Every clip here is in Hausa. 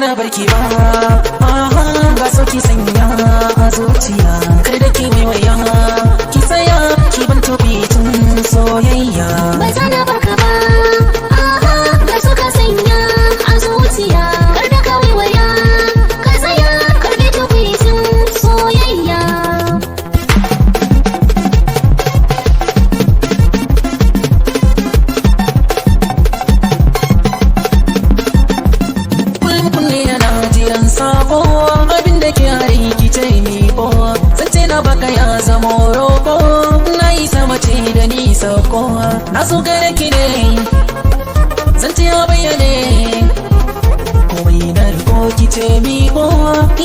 na barki ba, ga sauki sanya a zuciya. Kar da ki waiwaya, ki tsaya ki ban tun soyayya. Ba za na barka ba, ga so ka sanya a zuciya. Kar da ka waiwaya, ka tsaya kar da tun soyayya. Sabo abinda ke hari ki ce ni ko zance na baka ya zama roko na yi sama ce da ni sauko na so gare ki ne zance ya bayyane komai na riko ki ce mi ko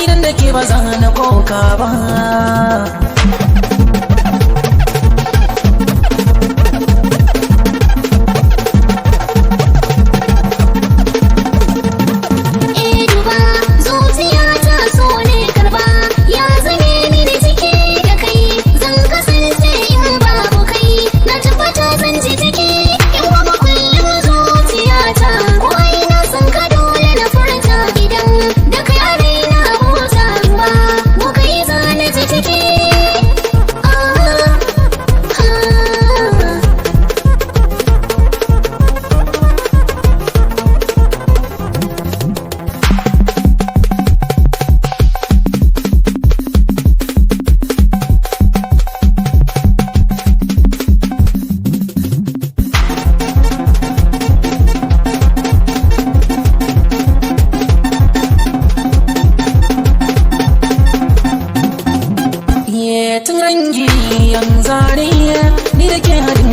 idan da ke ba za na koka ba. Tun rangi yan zare ni da ke haɗin